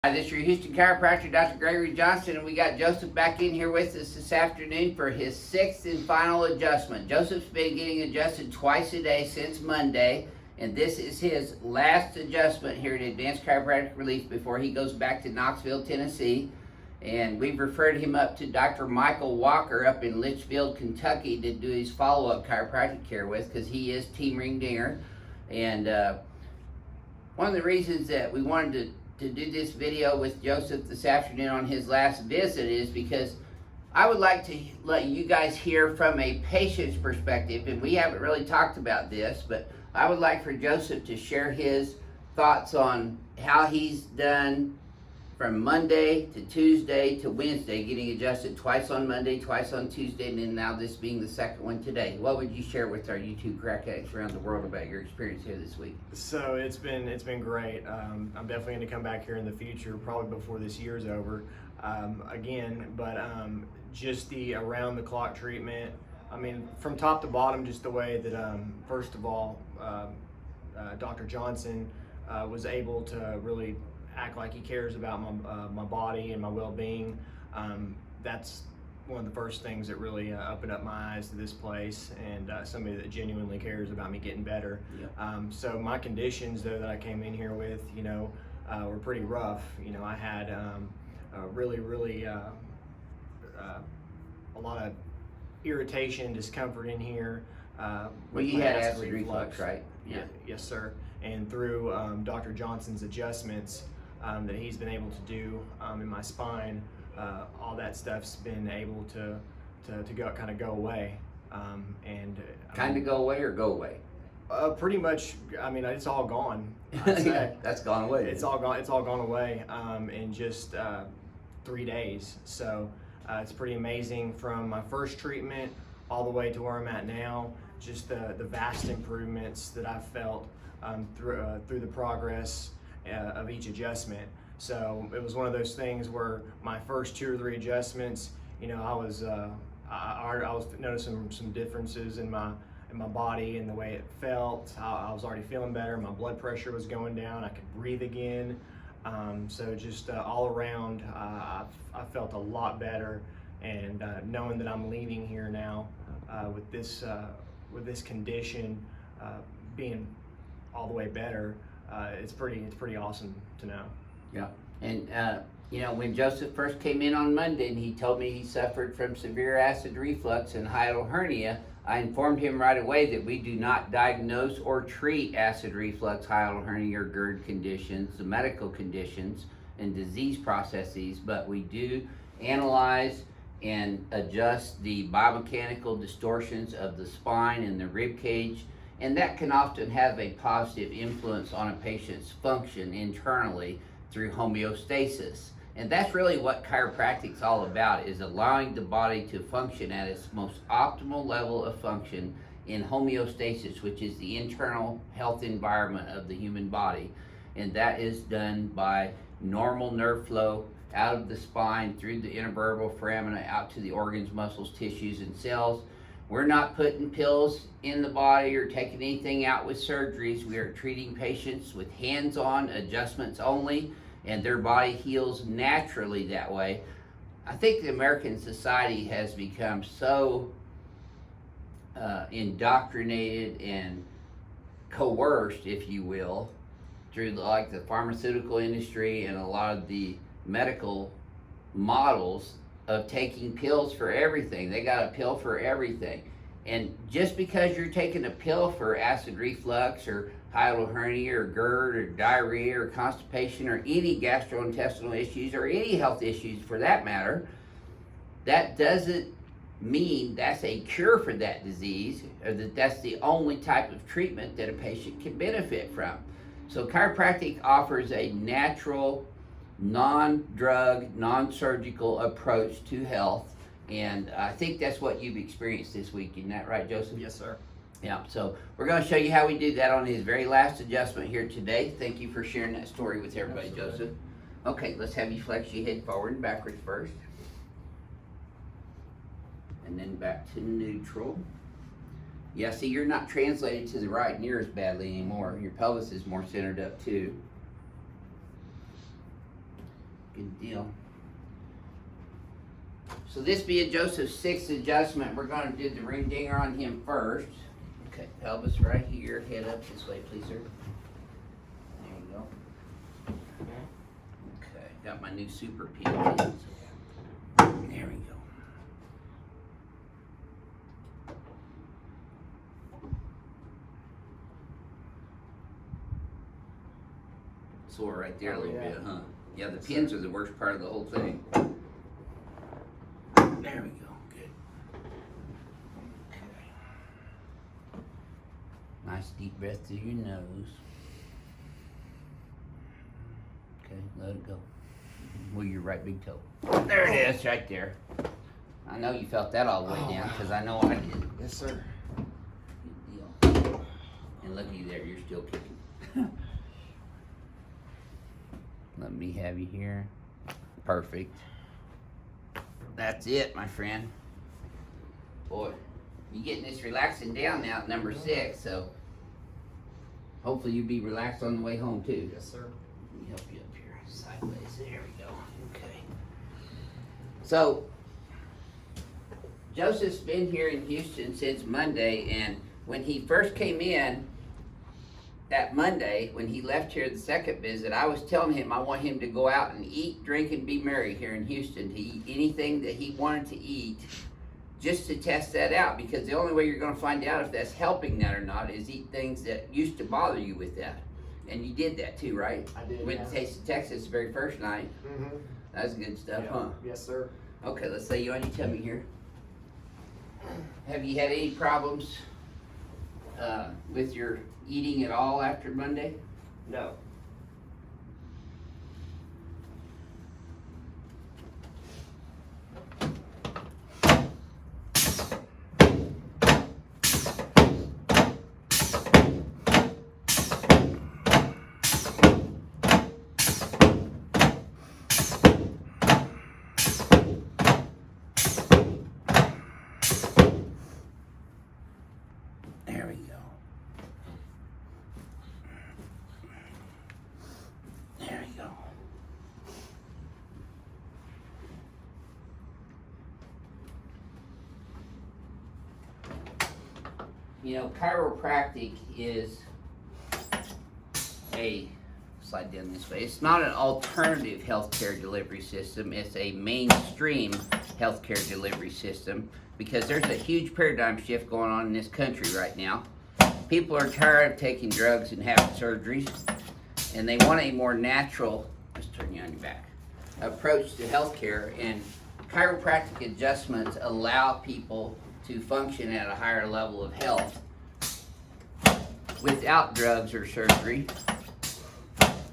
Hi, this is your Houston chiropractor, Dr. Gregory Johnson, and we got Joseph back in here with us this afternoon for his sixth and final adjustment. Joseph's been getting adjusted twice a day since Monday, and this is his last adjustment here at Advanced Chiropractic Relief before he goes back to Knoxville, Tennessee. And we've referred him up to Dr. Michael Walker up in Litchfield, Kentucky to do his follow-up chiropractic care with, because he is Team Ring Dinger. And one of the reasons that we wanted to do this video with Joseph this afternoon on his last visit is because I would like to let you guys hear from a patient's perspective, and we haven't really talked about this, but I would like for Joseph to share his thoughts on how he's done from Monday to Tuesday to Wednesday, getting adjusted twice on Monday, twice on Tuesday, and then now this being the second one today. What would you share with our YouTube crack addicts around the world about your experience here this week? So it's been great. I'm definitely going to come back here in the future, probably before this year's over again. But just the around the clock treatment. I mean, from top to bottom, just the way that first of all, Dr. Johnson was able to really act like he cares about my body and my well-being. That's one of the first things that really opened up my eyes to this place, and somebody that genuinely cares about me getting better. Yeah. So my conditions, though, that I came in here with, were pretty rough. I had really a lot of irritation, discomfort in here. Well, you had acid reflux, right? Yeah. Yes, sir. And through Dr. Johnson's adjustments that he's been able to do in my spine, all that stuff's been able to go away. Go away or go away? Pretty much. I mean, it's all gone. Yeah, that's gone away. It's all gone. It's all gone away in just 3 days. So it's pretty amazing from my first treatment all the way to where I'm at now. Just the vast improvements that I've felt through the progress of each adjustment. So it was one of those things where my first 2 or 3 adjustments, I was noticing some differences in my body and the way it felt. I was already feeling better. My blood pressure was going down. I could breathe again. So just all around, I felt a lot better. And knowing that I'm leaving here now with this condition being all the way better, it's pretty awesome to know. Yeah, and when Joseph first came in on Monday and he told me he suffered from severe acid reflux and hiatal hernia, I informed him right away that we do not diagnose or treat acid reflux, hiatal hernia, or GERD conditions, the medical conditions and disease processes, but we do analyze and adjust the biomechanical distortions of the spine and the rib cage, and that can often have a positive influence on a patient's function internally through homeostasis. And that's really what chiropractic's all about, is allowing the body to function at its most optimal level of function in homeostasis, which is the internal health environment of the human body. And that is done by normal nerve flow out of the spine through the intervertebral foramina out to the organs, muscles, tissues, and cells. We're not putting pills in the body or taking anything out with surgeries. We are treating patients with hands-on adjustments only, and their body heals naturally that way. I think the American society has become so indoctrinated and coerced, if you will, through the pharmaceutical industry and a lot of the medical models of taking pills for everything. They got a pill for everything. And just because you're taking a pill for acid reflux or hiatal hernia or GERD or diarrhea or constipation or any gastrointestinal issues or any health issues for that matter, that doesn't mean that's a cure for that disease, or that that's the only type of treatment that a patient can benefit from. So chiropractic offers a natural, non-drug, non-surgical approach to health, and I think that's what you've experienced this week. Isn't that right, Joseph? Yes, sir. Yeah, so we're going to show you how we do that on his very last adjustment here today. Thank you for sharing that story with everybody, Absolutely. Joseph. Okay, let's have you flex your head forward and backwards first, and then back to neutral. Yeah, see, you're not translated to the right near as badly anymore. Your pelvis is more centered up too. deal. So this being Joseph's sixth adjustment, we're going to do the ring dinger on him first. Okay, pelvis right here, head up this way, please, sir. There you go. Okay, got my new super peel. There we go. Sore right there a little bit, huh? Yeah, the pins are the worst part of the whole thing. There we go. Good. Okay. Nice deep breath through your nose. Okay, let it go. Move your right big toe. There it is, right there. I know you felt that all the way down, because I know I did. Yes, sir. Good deal. And looky there, you're still kicking. Let me have you here. Perfect. That's it, my friend. Boy, you're getting this relaxing down now at number 6, so hopefully you'll be relaxed on the way home too. Yes, sir. Let me help you up here, sideways. There we go. Okay. So, Joseph's been here in Houston since Monday, and when he first came in, that Monday, when he left here the second visit, I was telling him I want him to go out and eat, drink, and be merry here in Houston, to eat anything that he wanted to eat, just to test that out, because the only way you're going to find out if that's helping that or not is eat things that used to bother you with that. And you did that too, right? I did. Went to Taste of Texas the very first night. Mm-hmm. That was good stuff, Yeah. huh? Yes, sir. Okay, let's lay you on your tummy here. Have you had any problems with your eating at all after Monday? No. There we go. There we go. You know, chiropractic is slide down this way. It's not an alternative healthcare delivery system. It's a mainstream healthcare delivery system, because there's a huge paradigm shift going on in this country right now. People are tired of taking drugs and having surgeries, and they want a more natural, let's turn you on your back, approach to healthcare, and chiropractic adjustments allow people to function at a higher level of health without drugs or surgery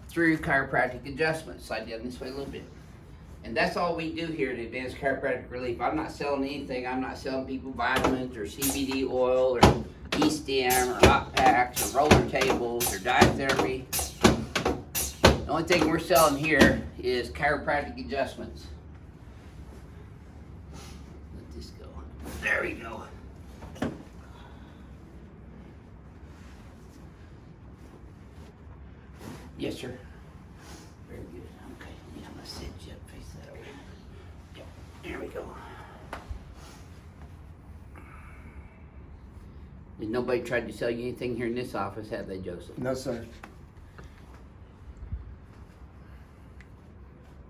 through chiropractic adjustments. Slide down this way a little bit. And that's all we do here at Advanced Chiropractic Relief. I'm not selling anything. I'm not selling people vitamins or CBD oil or E-stim or hot packs or roller tables or diet therapy. The only thing we're selling here is chiropractic adjustments. Let this go. There we go. Yes, sir. Very good. Okay. Yeah, I'm gonna sit you up, face that way. Yep. There we go. Did nobody try to sell you anything here in this office, have they, Joseph? No, sir.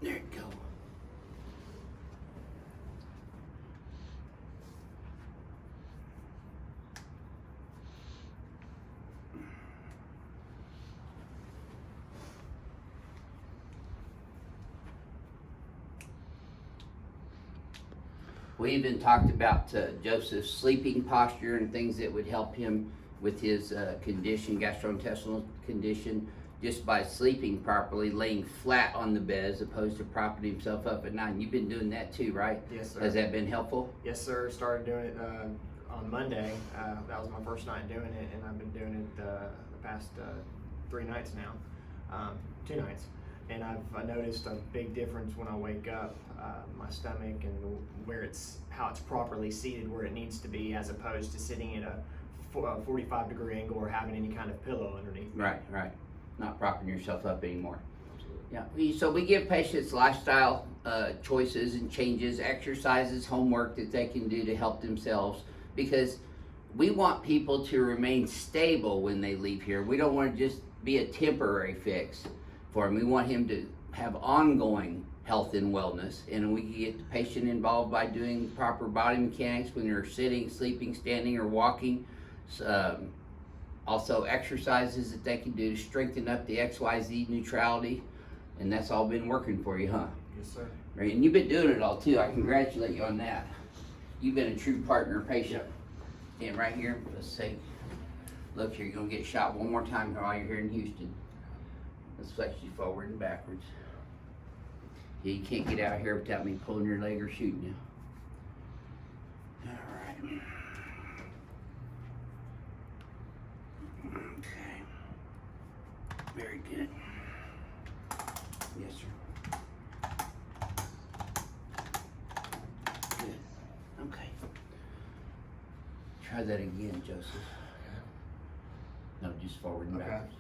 There you go. We even talked about Joseph's sleeping posture and things that would help him with his condition, gastrointestinal condition, just by sleeping properly, laying flat on the bed as opposed to propping himself up at night. And you've been doing that too, right? Yes, sir. Has that been helpful? Yes, sir. Started doing it on Monday. That was my first night doing it, and I've been doing it the past 3 nights now, 2 nights. And I've noticed a big difference when I wake up, my stomach and how it's properly seated where it needs to be, as opposed to sitting at a 45-degree angle or having any kind of pillow underneath me. Right, right. Not propping yourself up anymore. Yeah, so we give patients lifestyle choices and changes, exercises, homework that they can do to help themselves, because we want people to remain stable when they leave here. We don't want to just be a temporary fix for them. We want him to have ongoing health and wellness, and we can get the patient involved by doing proper body mechanics when they're sitting, sleeping, standing, or walking. Also exercises that they can do to strengthen up the XYZ neutrality, and that's all been working for you, huh? Yes, sir. Right, and you've been doing it all too. I congratulate you on that. You've been a true partner patient. And right here, let's say, look here, you're gonna get shot one more time while you're here in Houston. Let's flex you forward and backwards. Yeah, you can't get out here without me pulling your leg or shooting you. All right. Okay. Very good. Yes, sir. Good. Okay. Try that again, Joseph. No, just forward and Okay. backwards.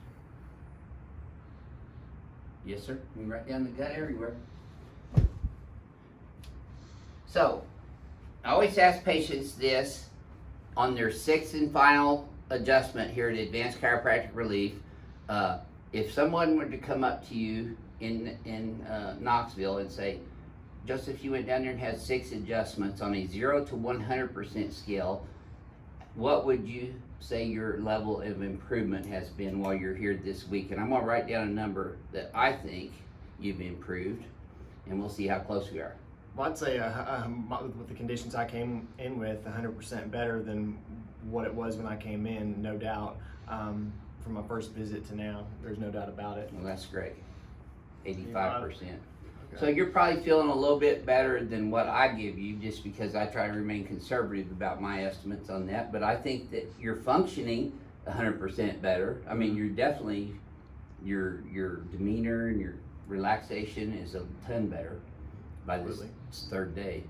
Yes, sir. You can right down the gut everywhere. So, I always ask patients this on their sixth and final adjustment here at Advanced Chiropractic Relief. If someone were to come up to you in Knoxville and say, Joseph, you went down there and had 6 adjustments on a 0 to 100% scale, what would you say your level of improvement has been while you're here this week? And I'm gonna write down a number that I think you've improved, and we'll see how close we are. Well, I'd say with the conditions I came in with, 100% better than what it was when I came in, no doubt. From my first visit to now, there's no doubt about it. Well, that's great. 85%. Okay. So you're probably feeling a little bit better than what I give you, just because I try to remain conservative about my estimates on that. But I think that you're functioning 100% better. I mean, you're definitely, your demeanor and your relaxation is a ton better by this third day.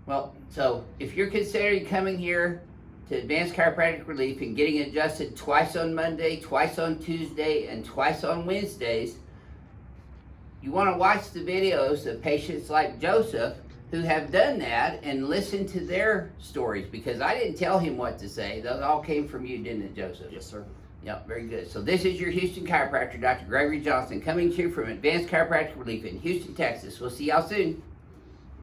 Well, so if you're considering coming here to Advanced Chiropractic Relief and getting adjusted twice on Monday, twice on Tuesday, and twice on Wednesdays, you want to watch the videos of patients like Joseph who have done that and listen to their stories, because I didn't tell him what to say. Those all came from you, didn't it, Joseph? Yes, sir. Yep, very good. So this is your Houston chiropractor, Dr. Gregory Johnson, coming to you from Advanced Chiropractic Relief in Houston, Texas. We'll see y'all soon.